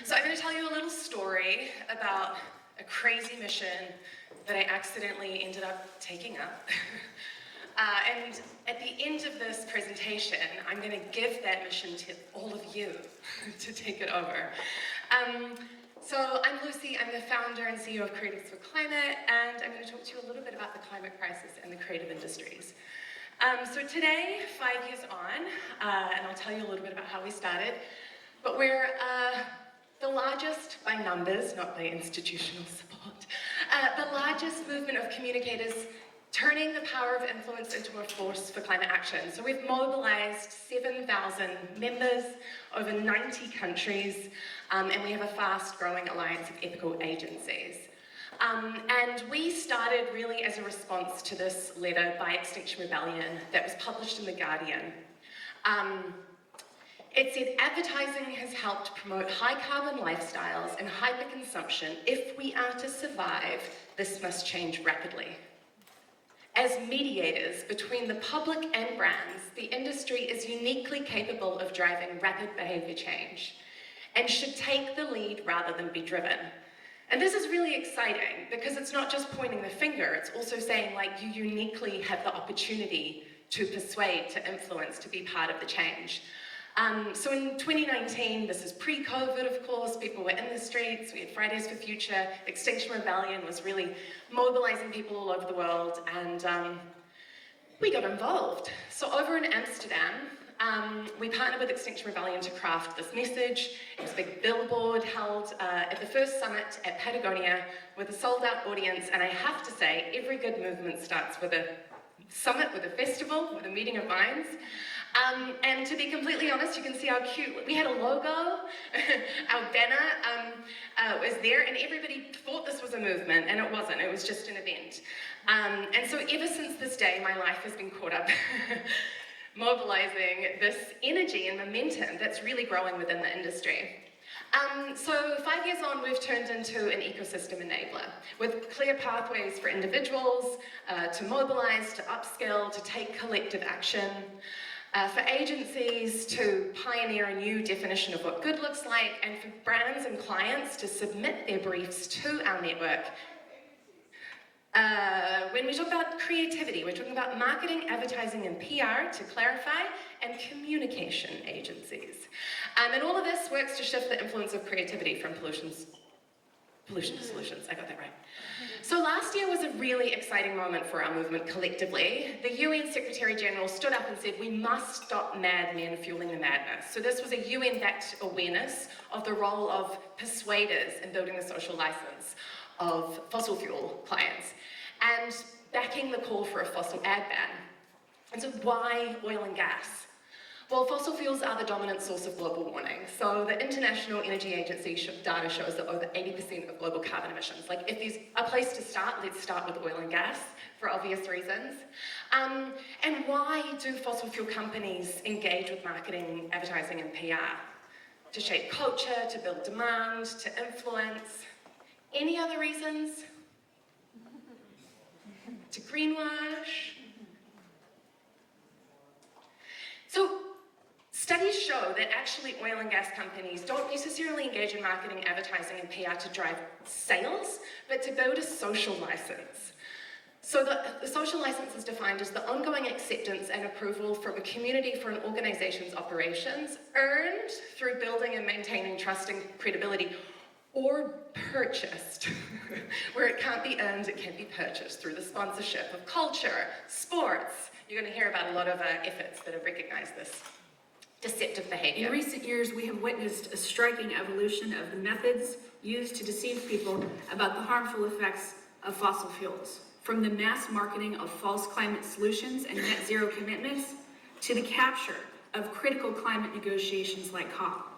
So I'm going to tell you a little story about a crazy mission that I accidentally ended up taking up. And at the end of this presentation, I'm going to give that mission to all of you to take it over. So I'm Lucy, I'm the founder and CEO of Creatives for Climate, and I'm going to talk to you a little bit about the climate crisis and the creative industries. So today, 5 years on, and I'll tell you a little bit about how we started, but we're the largest by numbers, not by institutional support, the largest movement of communicators turning the power of influence into a force for climate action. So we've mobilized 7,000 members over 90 countries, and we have a fast-growing alliance of ethical agencies. And we started really as a response to this letter by Extinction Rebellion that was published in The Guardian. It said, advertising has helped promote high-carbon lifestyles and hyper-consumption. If we are to survive, this must change rapidly. As mediators between the public and brands, the industry is uniquely capable of driving rapid behavior change and should take the lead rather than be driven. And this is really exciting because it's not just pointing the finger, it's also saying, like, you uniquely have the opportunity to persuade, to influence, to be part of the change. So in 2019, this is pre-COVID, of course, people were in the streets, we had Fridays for Future, Extinction Rebellion was really mobilizing people all over the world, and we got involved. So over in Amsterdam, we partnered with Extinction Rebellion to craft this message. It was a big billboard held at the first summit at Petroganda with a sold-out audience, and I have to say, every good movement starts with a summit, with a festival, with a meeting of minds. And to be completely honest, you can see how cute, we had a logo, our banner was there, and everybody thought this was a movement, and it wasn't, it was just an event. And so ever since this day, my life has been caught up mobilizing this energy and momentum that's really growing within the industry. So 5 years on, we've turned into an ecosystem enabler with clear pathways for individuals to mobilize, to upskill, to take collective action, for agencies to pioneer a new definition of what good looks like, and for brands and clients to submit their briefs to our network. When we talk about creativity, we're talking about marketing, advertising, and PR, to clarify, and communication agencies. And all of this works to shift the influence of creativity from pollution to solutions. I got that right. So last year was a really exciting moment for our movement collectively. The UN Secretary General stood up and said, we must stop madmen fueling the madness. So this was a UN-backed awareness of the role of persuaders in building the social license of fossil fuel clients and backing the call for a fossil ad ban. And so why oil and gas? Well, fossil fuels are the dominant source of global warming. So the International Energy Agency data shows that over 80% of global carbon emissions. Like, if there's a place to start, let's start with oil and gas for obvious reasons. And why do fossil fuel companies engage with marketing, advertising, and PR? To shape culture, to build demand, to influence. Any other reasons? To greenwash? So, studies show that actually oil and gas companies don't necessarily engage in marketing, advertising, and PR to drive sales, but to build a social license. So the social license is defined as the ongoing acceptance and approval from a community for an organization's operations, earned through building and maintaining trust and credibility, or purchased, where it can't be earned, it can be purchased through the sponsorship of culture, sports. You're going to hear about a lot of efforts that have recognized this deceptive behavior. In recent years, we have witnessed a striking evolution of the methods used to deceive people about the harmful effects of fossil fuels, from the mass marketing of false climate solutions and net zero commitments to the capture of critical climate negotiations like COP.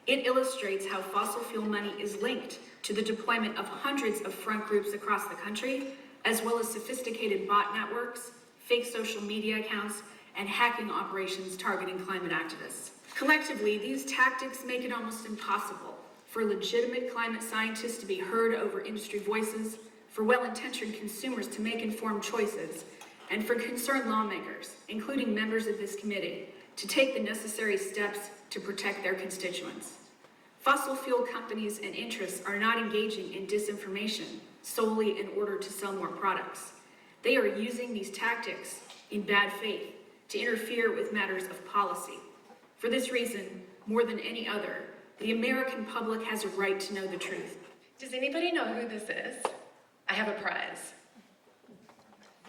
It illustrates how fossil fuel money is linked to the deployment of hundreds of front groups across the country, as well as sophisticated bot networks, fake social media accounts, and hacking operations targeting climate activists. Collectively, these tactics make it almost impossible for legitimate climate scientists to be heard over industry voices, for well-intentioned consumers to make informed choices, and for concerned lawmakers, including members of this committee, to take the necessary steps to protect their constituents. Fossil fuel companies and interests are not engaging in disinformation solely in order to sell more products. They are using these tactics in bad faith to interfere with matters of policy. For this reason, more than any other, the American public has a right to know the truth. Does anybody know who this is? I have a prize.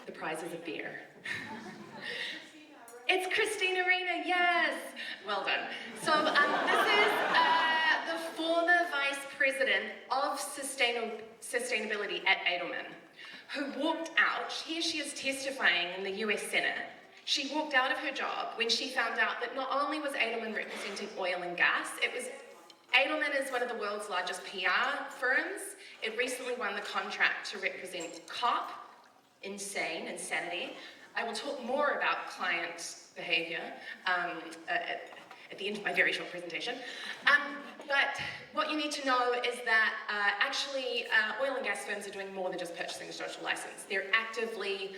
The prize is a beer. It's Christina Arena, yes! Well done. So this is the former Vice President of Sustainability at Edelman, who walked out. Here she is testifying in the US Senate. She walked out of her job when she found out that not only was Edelman representing oil and gas, Edelman is one of the world's largest PR firms. It recently won the contract to represent COP, insanity. I will talk more about client behavior at the end of my very short presentation. But what you need to know is that actually oil and gas firms are doing more than just purchasing a social license. They're actively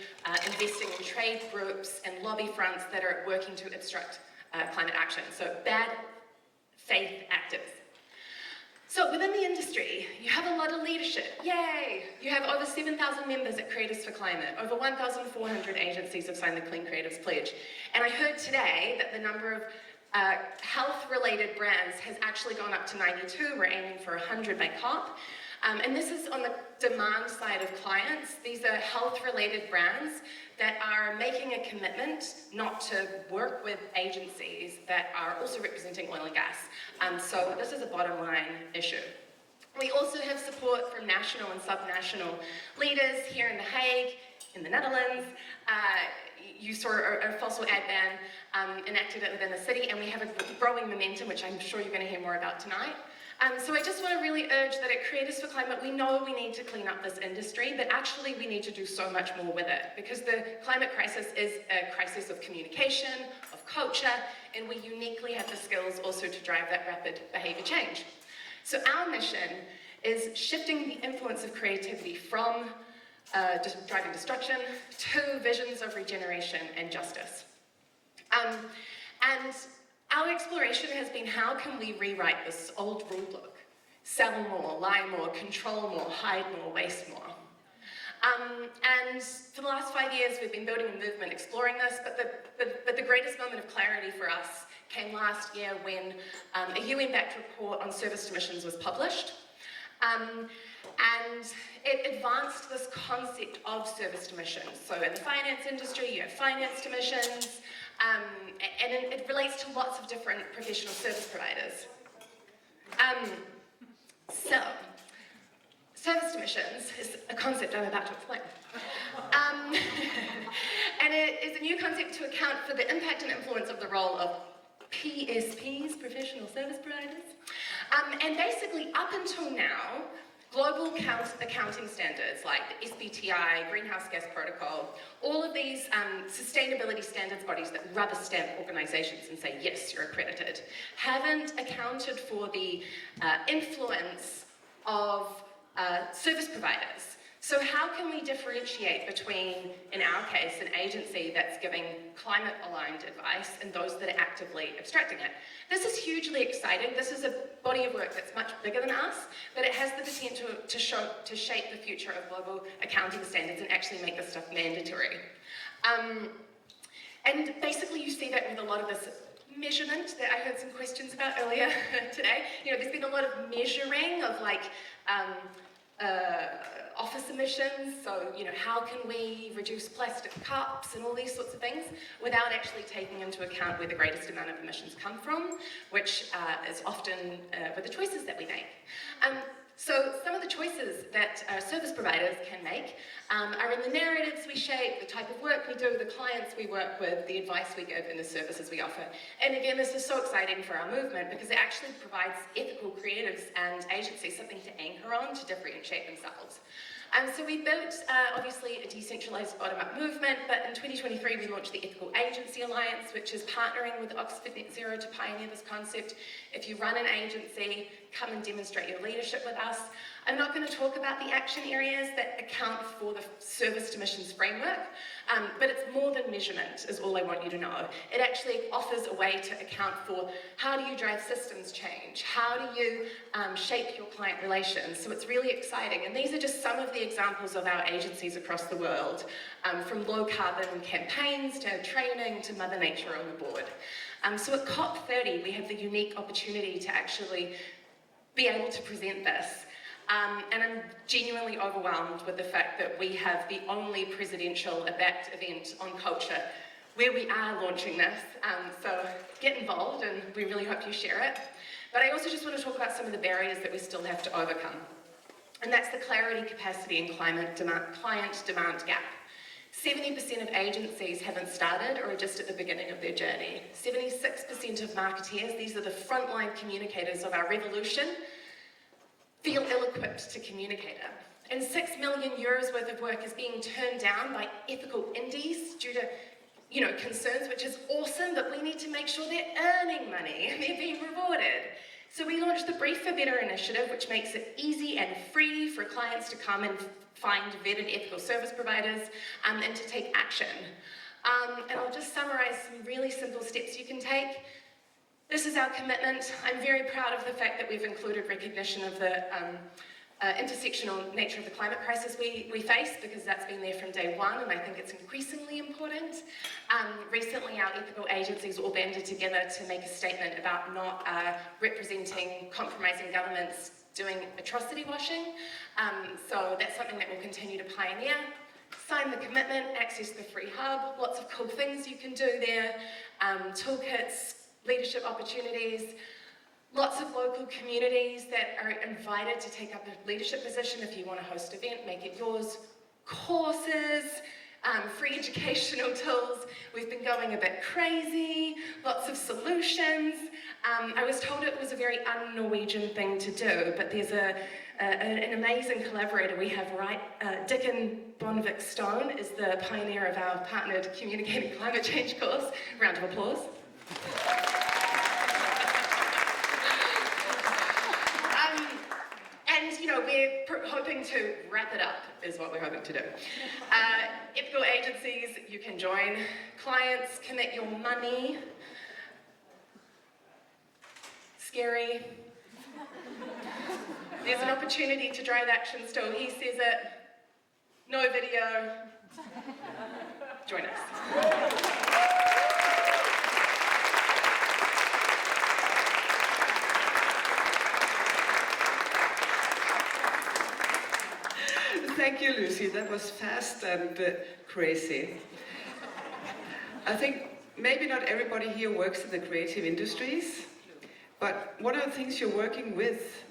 investing in trade groups and lobby fronts that are working to obstruct climate action. So bad faith actors. So within the industry, you have a lot of leadership. Yay! You have over 7,000 members at Creatives for Climate. Over 1,400 agencies have signed the Clean Creatives Pledge. And I heard today that the number of health-related brands has actually gone up to 92. We're aiming for 100 by COP. And this is on the demand side of clients. These are health-related brands that are making a commitment not to work with agencies that are also representing oil and gas. So this is a bottom line issue. We also have support from national and subnational leaders here in The Hague, in the Netherlands. You saw a fossil ad ban enacted within the city, and we have a growing momentum, which I'm sure you're going to hear more about tonight. So I just want to really urge that at Creatives for Climate, we know we need to clean up this industry, but actually we need to do so much more with it, because the climate crisis is a crisis of communication, of culture, and we uniquely have the skills also to drive that rapid behavior change. So our mission is shifting the influence of creativity from driving destruction to visions of regeneration and justice. And our exploration has been, how can we rewrite this old rule book? Sell more, lie more, control more, hide more, waste more. And for the last 5 years, we've been building a movement exploring this, but the greatest moment of clarity for us came last year when a UN-backed report on service emissions was published. And it advanced this concept of service emissions. So in the finance industry, you have financed emissions, and it relates to lots of different professional service providers. So, service emissions is a concept I'm about to explain. And it is a new concept to account for the impact and influence of the role of PSPs, professional service providers. And basically, up until now, global accounting standards like the SBTI, Greenhouse Gas Protocol, all of these sustainability standards bodies that rubber stamp organizations and say, yes, you're accredited, haven't accounted for the influence of service providers. So how can we differentiate between, in our case, an agency that's giving climate-aligned advice and those that are actively abstracting it? This is hugely exciting. This is a body of work that's much bigger than us, but it has the potential to shape the future of global accounting standards and actually make this stuff mandatory. And basically you see that with a lot of this measurement that I heard some questions about earlier today. You know, there's been a lot of measuring of like, office emissions, so you know, how can we reduce plastic cups and all these sorts of things without actually taking into account where the greatest amount of emissions come from, which is often with the choices that we make. So some of the choices that service providers can make are in the narratives we shape, the type of work we do, the clients we work with, the advice we give, and the services we offer. And again, this is so exciting for our movement because it actually provides ethical creatives and agencies something to anchor on to differentiate themselves. So we built, obviously, a decentralized bottom-up movement, but in 2023 we launched the Ethical Agency Alliance, which is partnering with Oxford Net Zero to pioneer this concept. If you run an agency, come and demonstrate your leadership with us. I'm not going to talk about the action areas that account for the service to missions framework, but it's more than measurement, is all I want you to know. It actually offers a way to account for how do you drive systems change, how do you shape your client relations. So it's really exciting, and these are just some of the examples of our agencies across the world, from low carbon campaigns to training to Mother Nature on the board. So at COP30 we have the unique opportunity to actually be able to present this. And I'm genuinely overwhelmed with the fact that we have the only presidential-backed event on culture where we are launching this. So get involved, and we really hope you share it. But I also just want to talk about some of the barriers that we still have to overcome. And that's the clarity, capacity, and client demand gap. 70% of agencies haven't started or are just at the beginning of their journey. 76% of marketeers, these are the frontline communicators of our revolution, feel ill-equipped to communicate it. And €6 million worth of work is being turned down by ethical indies due to, concerns, which is awesome, but we need to make sure they're earning money and they're being rewarded. So we launched the Brief for Better initiative, which makes it easy and free for clients to come and find vetted ethical service providers and to take action. And I'll just summarize some really simple steps you can take. This is our commitment. I'm very proud of the fact that we've included recognition of the intersectional nature of the climate crisis we face, because that's been there from day one, and I think it's increasingly important. Recently, our ethical agencies all banded together to make a statement about not representing compromising governments doing atrocity washing. So that's something that we'll continue to pioneer. Sign the commitment, access the free hub, lots of cool things you can do there, toolkits, leadership opportunities, lots of local communities that are invited to take up a leadership position. If you want to host an event, make it yours. Courses, free educational tools. We've been going a bit crazy, lots of solutions. I was told it was a very un-Norwegian thing to do, but there's an amazing collaborator we have, right? Dickon Bonvik Stone is the pioneer of our partnered Communicating Climate Change course. Round of applause. We're hoping to wrap it up, is what we're hoping to do. Ethical agencies, you can join. Clients, commit your money. Scary. There's an opportunity to drive action still. He says it. No video. Join us. Thank you, Lucy. That was fast and crazy. I think maybe not everybody here works in the creative industries, but one of the things you're working with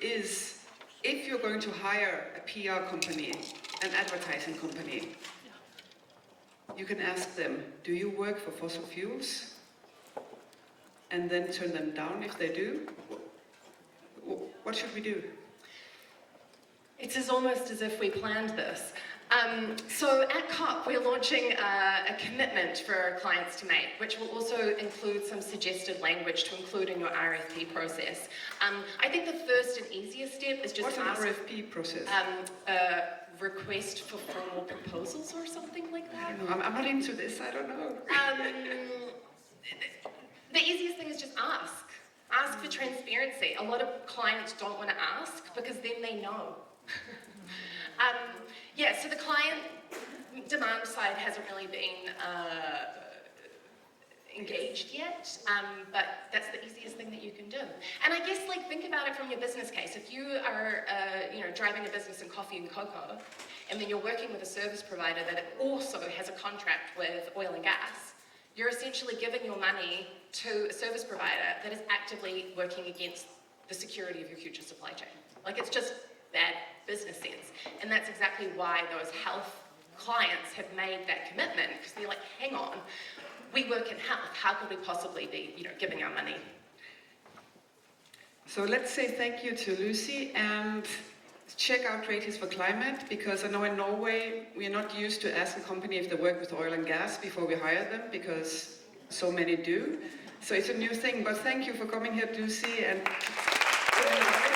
is if you're going to hire a PR company, an advertising company, you can ask them, do you work for fossil fuels? And then turn them down if they do. What should we do? It's almost as if we planned this. So at COP, we're launching a commitment for clients to make, which will also include some suggested language to include in your RFP process. I think the first and easiest step is just What's an RFP process? Request for formal proposals or something like that. I don't know. I'm not into this. I don't know. The easiest thing is just ask. Ask for transparency. A lot of clients don't want to ask because then they know. So the client demand side hasn't really been engaged yet, but that's the easiest thing that you can do. And I guess, think about it from your business case. If you are, driving a business in coffee and cocoa, and then you're working with a service provider that also has a contract with oil and gas, you're essentially giving your money to a service provider that is actively working against the security of your future supply chain. It's just bad business sense. And that's exactly why those health clients have made that commitment, because they're like, hang on, we work in health, how could we possibly be, giving our money? So let's say thank you to Lucy and check out Creatives for Climate, because I know in Norway we are not used to ask a company if they work with oil and gas before we hire them, because so many do. So it's a new thing, but thank you for coming here, Lucy. And Good luck.